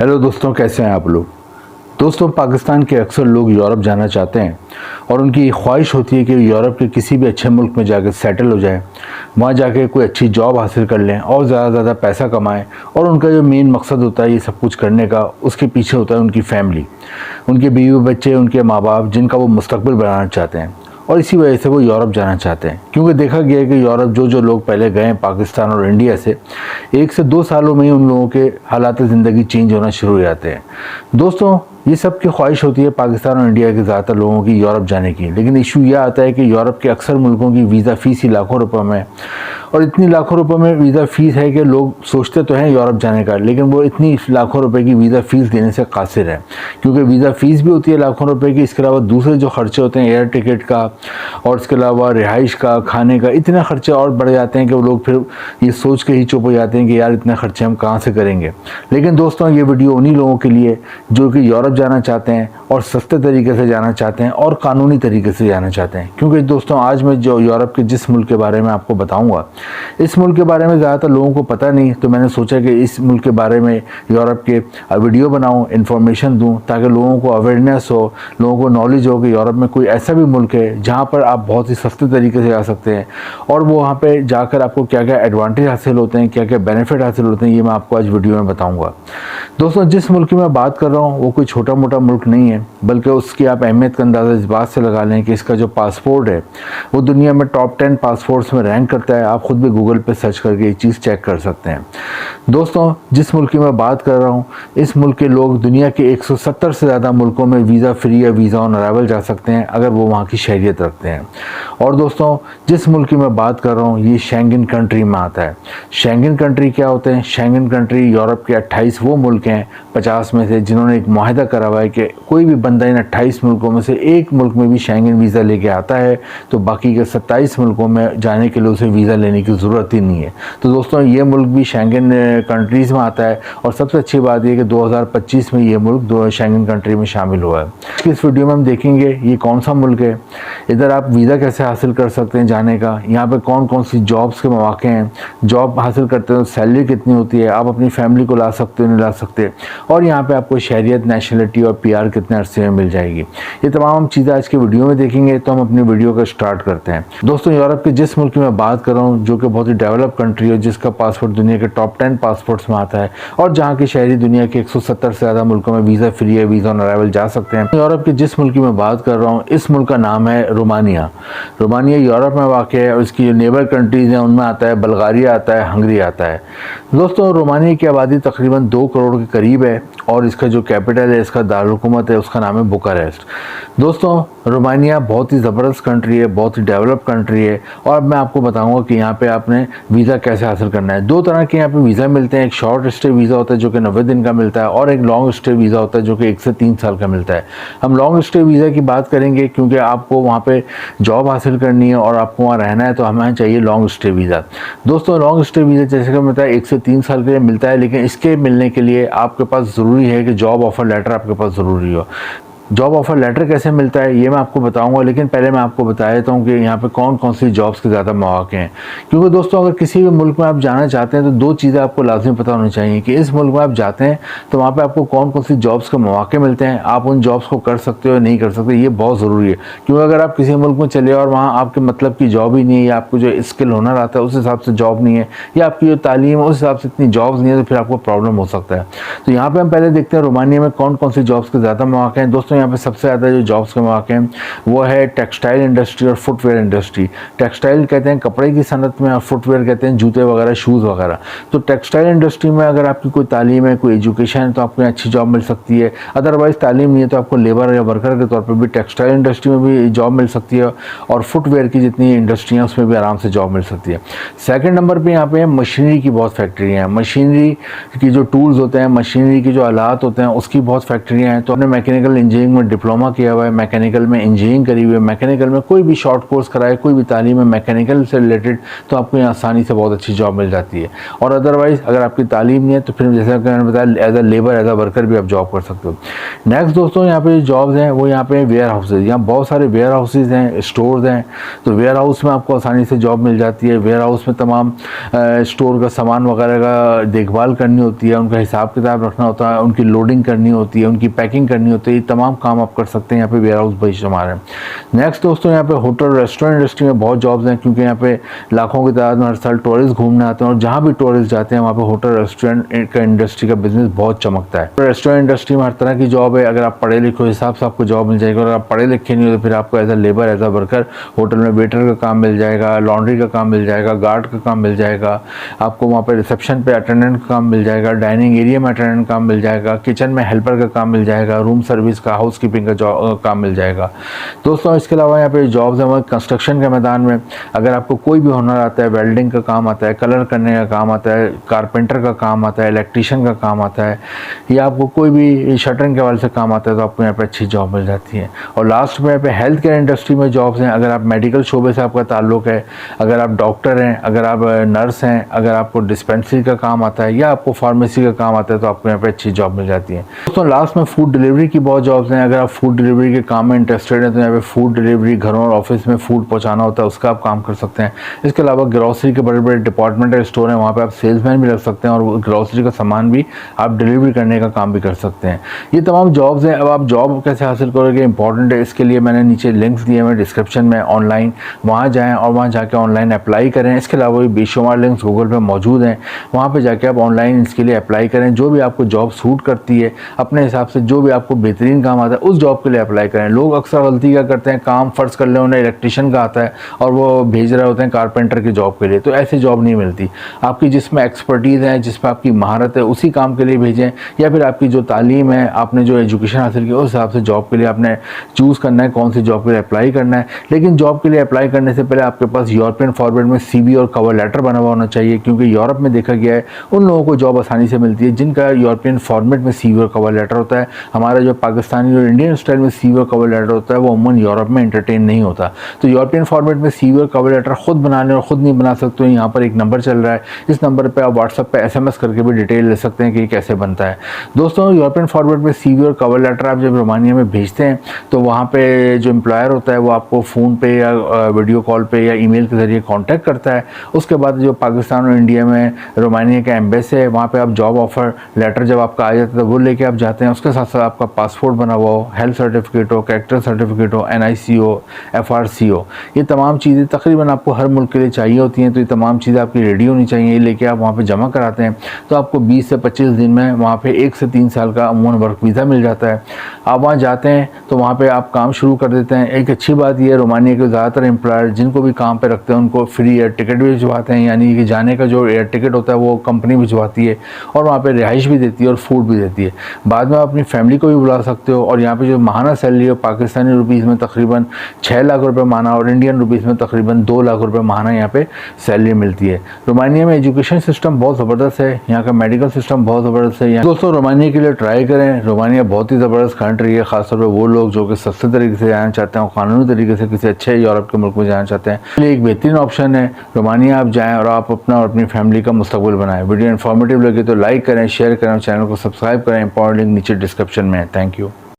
Hello दोस्तों, कैसे हैं आप लोग। दोस्तों, पाकिस्तान के अक्सर लोग यूरोप जाना चाहते हैं और उनकी ख्वाहिश होती है कि यूरोप के किसी भी अच्छे मुल्क में जाकर सेटल हो जाए, वहाँ जाके कोई अच्छी जॉब हासिल कर लें और ज़्यादा से ज़्यादा पैसा कमाएं। और उनका जो मेन मकसद होता है ये सब कुछ करने का, उसके पीछे होता है उनकी फैमिली, उनके बीवी बच्चे, उनके माँ बाप, जिनका वो मुस्तकबिल बनाना चाहते हैं। और इसी वजह से वो यूरोप जाना चाहते हैं, क्योंकि देखा गया है कि यूरोप जो लोग पहले गए हैं पाकिस्तान और इंडिया से, 1 से 2 सालों में ही उन लोगों के हालात ज़िंदगी चेंज होना शुरू हो जाते हैं। दोस्तों, ये सब की ख्वाहिश होती है पाकिस्तान और इंडिया के ज़्यादातर लोगों की यूरोप जाने की, लेकिन इशू यह आता है कि यूरोप के अक्सर मुल्कों की वीज़ा फ़ीस ही लाखों रुपए में, और इतनी लाखों रुपए में वीज़ा फ़ीस है कि लोग सोचते तो हैं यूरोप जाने का, लेकिन वो इतनी लाखों रुपए की वीज़ा फ़ीस देने से कासिर है, क्योंकि वीज़ा फ़ीस भी होती है लाखों रुपए की। इसके अलावा दूसरे जो खर्चे होते हैं एयर टिकट का, और इसके अलावा रिहाइश का, खाने का, इतने खर्चे और बढ़ जाते हैं कि वो लोग फिर ये सोच के ही चुप हो जाते हैं कि यार इतने खर्चे हम कहाँ से करेंगे। लेकिन दोस्तों, ये वीडियो उन्हीं लोगों के लिए जो कि यूरोप जाना चाहते हैं और सस्ते तरीके से जाना चाहते हैं और कानूनी तरीके से जाना चाहते हैं। क्योंकि दोस्तों, आज मैं जो यूरोप के जिस मुल्क के बारे में आपको बताऊंगा, इस मुल्क के बारे में ज़्यादातर लोगों को पता नहीं, तो मैंने सोचा कि इस मुल्क के बारे में यूरोप के वीडियो बनाऊं, इन्फॉर्मेशन दूं, ताकि लोगों को अवेयरनेस हो, लोगों को नॉलेज हो कि यूरोप में कोई ऐसा भी मुल्क है जहाँ पर आप बहुत ही सस्ते तरीके से जा सकते हैं, और वो वहाँ पे जाकर आपको क्या क्या एडवांटेज हासिल होते हैं, क्या क्या बेनिफिट हासिल होते हैं, ये मैं आपको आज वीडियो में बताऊँगा। दोस्तों, जिस मुल्क की मैं बात कर रहा हूँ वो कोई छोटा मोटा मुल्क नहीं है, बल्कि उसकी आप अहमियत का अंदाज़ा इस बात से लगा लें कि इसका जो पासपोर्ट है वो दुनिया में टॉप 10 पासपोर्ट्स में रैंक करता है। आप खुद भी गूगल पे सर्च करके ये चीज़ चेक कर सकते हैं। दोस्तों, जिस मुल्क की मैं बात कर रहा हूँ, इस मुल्क के लोग दुनिया के 170 से ज़्यादा मुल्कों में वीज़ा फ्री या वीज़ा ऑन अराइवल जा सकते हैं, अगर वो वहाँ की शहरियत रखते हैं। और दोस्तों, जिस मुल्क की मैं बात कर रहा हूँ ये शेंगन कंट्री में आता है। शेंगन कंट्री क्या होते हैं? शेंगन कंट्री यूरोप के 28 वो मुल्क हैं 50 में से जिन्होंने एक मुआहदा करा हुआ है कि कोई भी बंदा इन 28 मुल्कों में से एक मुल्क में भी शेंगन वीज़ा लेके आता है तो बाकी के 27 मुल्कों में जाने के लिए उसे वीज़ा लेने की ज़रूरत ही नहीं है। तो दोस्तों, ये मुल्क भी शेंगन कंट्रीज़ में आता है, और सबसे अच्छी बात यह कि 2025 में ये मुल्क शेंगन कंट्री में शामिल हुआ है। इस वीडियो में हम देखेंगे ये कौन सा मुल्क है, इधर आप वीज़ा कैसे हासिल कर सकते हैं जाने का, यहाँ पर कौन कौन सी जॉब्स के मौके हैं, जॉब हासिल करते हैं सैलरी कितनी होती है, आप अपनी फैमिली को ला सकते हो नहीं ला सकते, और यहाँ पे आपको शहरियत, नेशनलिटी और पीआर कितने अरसे में मिल जाएगी। ये तमाम चीज़ें आज के वीडियो में देखेंगे। तो हम अपनी वीडियो का स्टार्ट करते हैं। दोस्तों, यूरोप के जिस मुल्क की मैं बात कर रहा हूँ, जो कि बहुत ही डेवलप कंट्री है, जिसका पासपोर्ट दुनिया के टॉप 10 पासपोर्ट्स में आता है, और जहाँ के शहरी दुनिया के 170 से ज़्यादा मुल्कों में वीज़ा फ्री है, वीज़ा ऑन अराइवल जा सकते हैं। यूरोप के जिस मुल्क की मैं बात कर रहा हूँ, इस मुल्क का नाम है रोमानिया। रोमानिया यूरोप में वाक़ है, और इसकी जो नेबर कंट्रीज़ हैं उनमें आता है बल्गारिया आता है, हंगरी आता है। दोस्तों, रोमानिया की आबादी तकरीबन 2 करोड़ के करीब है, और इसका जो कैपिटल है, इसका दारुलहुकूमत है, उसका नाम है बुकारेस्ट। दोस्तों, रोमानिया बहुत ही ज़बरदस्त कंट्री है, बहुत ही डेवलप कंट्री है, और अब मैं आपको बताऊंगा कि यहाँ पे आपने वीज़ा कैसे हासिल करना है। 2 तरह के यहाँ पे वीज़ा मिलते हैं। एक शॉर्ट स्टे वीज़ा होता है जो कि 90 दिन का मिलता है, और एक लॉन्ग स्टे वीज़ा होता है जो कि 1 से 3 साल का मिलता है। हम लॉन्ग स्टे वीज़ा की बात करेंगे क्योंकि आपको वहाँ पर जॉब हासिल करनी है और आपको वहाँ रहना है, तो हमें चाहिए लॉन्ग स्टे वीज़ा। दोस्तों, लॉन्ग स्टे वीज़ा जैसे कि मिलता है 1 से 3 साल के लिए मिलता है, लेकिन इसके मिलने के लिए आपके पास ज़रूरी है कि जॉब ऑफ़र लेटर आपके पास ज़रूरी हो। जॉब ऑफ़र लेटर कैसे मिलता है ये मैं आपको बताऊंगा, लेकिन पहले मैं आपको बता देता हूँ कि यहाँ पे कौन कौन सी जॉब्स के ज़्यादा मौके हैं। क्योंकि दोस्तों, अगर किसी भी मुल्क में आप जाना चाहते हैं तो 2 चीज़ें आपको लाजमी पता होनी चाहिए कि इस मुल्क में आप जाते हैं तो वहाँ पे आपको कौन कौन सी जॉब्स के मौके मिलते हैं, आप उन जॉब्स को कर सकते हो या नहीं कर सकते, ये बहुत ज़रूरी है। क्योंकि अगर आप किसी मुल्क में चले और वहाँ आपके मतलब की जॉब ही नहीं है, या आपको जो स्किल हुनर आता है उस हिसाब से जॉब नहीं है, या आपकी जो तालीम है उस हिसाब से इतनी जॉब्स नहीं है, तो फिर आपको प्रॉब्लम हो सकता है। तो यहाँ पर हम पहले देखते हैं रोमानिया में कौन कौन सी जॉब्स के ज़्यादा मौके हैं। दोस्तों, यहाँ पर सबसे ज़्यादा जॉब्स के मौके हैं वो है टेक्सटाइल इंडस्ट्री और फुटवेयर इंडस्ट्री। टेक्सटाइल कहते हैं कपड़े की सनत में, और फुटवेयर कहते हैं जूते वगैरह, शूज़ वगैरह। तो टेक्सटाइल इंडस्ट्री में अगर आपकी कोई तालीम है, कोई एजुकेशन है, तो आपको अच्छी जॉब मिल सकती है। अदरवाइज़ तालीम नहीं है तो आपको लेबर या वर्कर के तौर पर भी टेक्सटाइल इंडस्ट्री में भी जॉब मिल सकती है, और फुटवेयर की जितनी इंडस्ट्री हैं उसमें भी आराम से जॉब मिल सकती है। सेकेंड नंबर पर यहाँ पे मशीनरी की बहुत फैक्ट्रियाँ हैं। मशीनरी की जो टूल्स होते हैं, मशीनरी के जो आलात होते हैं, उसकी बहुत फैक्ट्रियाँ हैं। तो अपने मैकेनिकल इंजीनियरिंग इंजीनियरिंग में डिप्लोमा किया हुआ है, मैकेनिकल में इंजीनियरिंग करी हुई है, मैकेनिकल में कोई भी शॉर्ट कोर्स कराए, कोई भी तालीम है मैकेनिकल से रिलेटेड, तो आपको यहाँ आसानी से बहुत अच्छी जॉब मिल जाती है। और अदरवाइज़ अगर आपकी तालीम नहीं है तो फिर जैसा कि मैंने बताया as a labour, as a worker भी आप जॉब कर सकते हो। नेक्स्ट दोस्तों, यहाँ पे जो जॉब्स हैं वो यहाँ पे वेयर हाउसेज, यहाँ बहुत सारे वेयर हाउसेज हैं, स्टोर्स हैं, तो वेयर हाउस में आपको आसानी से जॉब मिल जाती है। वेयर हाउस में तमाम स्टोर का सामान वगैरह का देखभाल करनी होती है, उनका हिसाब किताब रखना होता है, उनकी लोडिंग करनी होती है, उनकी पैकिंग करनी होती है, ये तमाम काम आप कर सकते हैं यहाँ पे वेयर हाउस बेशुमार है। नेक्स्ट दोस्तों, यहाँ पे होटल रेस्टोरेंट इंडस्ट्री में बहुत जॉब्स हैं, क्योंकि यहाँ पे लाखों की तादाद में हर साल टूरिस्ट घूमने आते हैं, और जहाँ भी टूरिस्ट जाते हैं वहाँ पे होटल रेस्टोरेंट का इंडस्ट्री का बिजनेस बहुत चमकता है। रेस्टोरेंट इंडस्ट्री में हर तरह की जॉब है, अगर आप पढ़े लिखे हिसाब से आपको जॉब मिल जाएगी, और अगर आप पढ़े लिखे नहीं हो तो फिर आपको as a labour, as a worker hotel में वेटर का काम मिल जाएगा, लॉन्ड्री का काम मिल जाएगा, गार्ड का काम मिल जाएगा, आपको वहाँ पे रिसेप्शन पे अटेंडेंट का काम मिल जाएगा, डाइनिंग एरिया में अटेंडेंट काम मिल जाएगा, किचन में हेल्पर का काम मिल जाएगा, रूम सर्विस का, हाउस कीपिंग का काम मिल जाएगा। दोस्तों इसके अलावा यहाँ पे जॉब्स हैं वहाँ कंस्ट्रक्शन के मैदान में, अगर आपको कोई भी हुनर आता है, वेल्डिंग का काम आता है, कलर करने का काम आता है, कारपेंटर का काम आता है, इलेक्ट्रीशियन का काम आता है, या आपको कोई भी शटरिंग के वाले से काम आता है, तो आपको यहाँ पे अच्छी जॉब मिल जाती है। और लास्ट में यहाँ पे हेल्थ केयर इंडस्ट्री में जॉब्स हैं, अगर आप मेडिकल शोबे से आपका ताल्लुक है, अगर आप डॉक्टर हैं, अगर आप नर्स हैं, अगर आपको डिस्पेंसरी का काम आता है, या आपको फार्मेसी का काम आता है, तो आपको यहाँ पे अच्छी जॉब मिल जाती है। दोस्तों लास्ट में फूड डिलीवरी की बहुत जॉब्स हैं, अगर आप फूड डिलीवरी के काम में इंटरेस्टेड हैं तो यहाँ पे फूड डिलीवरी, घरों और ऑफिस में फूड पहुँचाना होता है, उसका आप काम कर सकते हैं। इसके अलावा ग्रॉसरी के बड़े बड़े डिपार्टमेंटल स्टोर हैं, वहाँ पे आप सेल्समैन भी रख सकते हैं, और ग्रॉसरी का सामान भी आप डिलीवरी करने का काम भी कर सकते हैं। ये तमाम जॉब्स हैं। अब आप जॉब कैसे हासिल करोगे, इंपॉर्टेंट है, इसके लिए मैंने नीचे लिंक्स दिए हैं डिस्क्रिप्शन में, ऑनलाइन वहाँ जाएँ और वहाँ जाके ऑनलाइन अप्लाई करें। इसके अलावा भी बेशुमार लिंक्स गूगल पे मौजूद हैं, वहाँ पे जाके आप ऑनलाइन इसके लिए अप्लाई करें। जो भी आपको जॉब सूट करती है, अपने हिसाब से जो भी आपको बेहतरीन काम आता है उस जॉब के लिए अप्लाई करें। लोग अक्सर गलती क्या करते हैं, काम फ़र्ज़ कर ले उन्हें इलेक्ट्रीशियन का आता है और वो भेज रहे होते हैं कारपेंटर की जॉब के लिए, तो ऐसी जॉब नहीं मिलती। आपकी जिसमें एक्सपर्टीज़ है, जिसमें आपकी महारत है, उसी काम के लिए भेजें, या फिर आपकी जो तालीम है, आपने जो एजुकेशन हासिल की, उस हिसाब से जॉब के लिए आपने चूज़ करना है कौन सी जॉब के लिए अप्लाई करना है। लेकिन जॉब के लिए अप्लाई करने से पहले आपके पास यूरोपियन फॉर्मेट में CV और कवर लेटर बना हुआ होना चाहिए, क्योंकि यूरोप में देखा गया है उन लोगों को जॉब आसानी से मिलती है जिनका यूरोपियन फॉर्मेट में CV और कवर लेटर होता है। हमारा जो पाकिस्तानी और इंडियन स्टाइल में CV और कवर लेटर होता है वो अमूमन यूरोप में एंटरटेन नहीं होता। तो यूरोपियन फॉर्मेट में CV और कवर लेटर खुद बनाने और ख़ुद नहीं बना सकते। यहाँ पर एक नंबर चल रहा है, इस नंबर पर आप व्हाट्सएप पर SMS करके भी डिटेल ले सकते हैं कि कैसे बनता है। दोस्तों यूरोपियन फॉर्मेट में CV और कवर लेटर आप जब रोमानिया में भेजते हैं तो वहाँ पे जो एम्प्लॉयर होता है वो आपको फ़ोन पे या वीडियो कॉल पे या ईमेल के ज़रिए कांटेक्ट करता है। उसके बाद जो पाकिस्तान और इंडिया में रोमानिया का एम्बेसी है वहाँ पे आप जॉब ऑफ़र लेटर जब आपका आ जाता है तो वो लेके आप जाते हैं। उसके साथ साथ आपका पासपोर्ट बना हुआ हो, हेल्थ सर्टिफिकेट हो, कैरेक्टर सर्टिफिकेट हो, NIC हो, FRC हो, ये तमाम चीज़ें तकरीबन आपको हर मुल्क के लिए चाहिए होती हैं। तो ये तमाम चीज़ें आपकी रेडी होनी चाहिए, ये लेके आप वहाँ पर जमा कराते हैं तो आपको 20 से 25 दिन में वहाँ पर 1 से 3 साल का अमूमन वर्क वीज़ा मिल जाता है। आप वहाँ जाते हैं तो वहाँ पे आप काम शुरू कर देते हैं। एक अच्छी बात यह है रोमानिया के ज़्यादातर एम्प्लॉयर जिनको भी काम पे रखते हैं उनको फ्री एयर टिकट भी भिजवाते हैं, यानी कि जाने का जो एयर टिकट होता है वो कंपनी भिजवाती है और वहाँ पे रिहाइश भी देती है और फूड भी देती है। बाद में आप अपनी फैमिली को भी बुला सकते हो। और यहाँ पे जो माहाना सैलरी है पाकिस्तानी रुपीज़ में तकरीबन 6 लाख रुपये माहाना और इंडियन रुपीज़ में तकरीबन 2 लाख रुपये माहाना यहाँ पे सैलरी मिलती है। रोमानिया में एजुकेशन सिस्टम बहुत ज़बरदस्त है, यहाँ का मेडिकल सिस्टम बहुत ज़बरदस्त है। दोस्तों रोमानिया के लिए ट्राई करें, रोमानिया बहुत ही ज़बरदस्त कंट्री है, ख़ासतौर पर वो लोग जो कि सस्ते तरीके से जाना चाहते हैं और कानूनी तरीके से किसी अच्छे यूरोप के मुल्क में जाना चाहते हैं, इसलिए एक बेहतरीन ऑप्शन है रोमानिया। आप जाएं और आप अपना और अपनी फैमिली का मुस्तकबिल बनाएं। वीडियो इन्फॉर्मेटिव लगे तो लाइक करें, शेयर करें और चैनल को सब्सक्राइब करें। इंपॉर्टेंट लिंक नीचे डिस्क्रिप्शन में है। Thank you.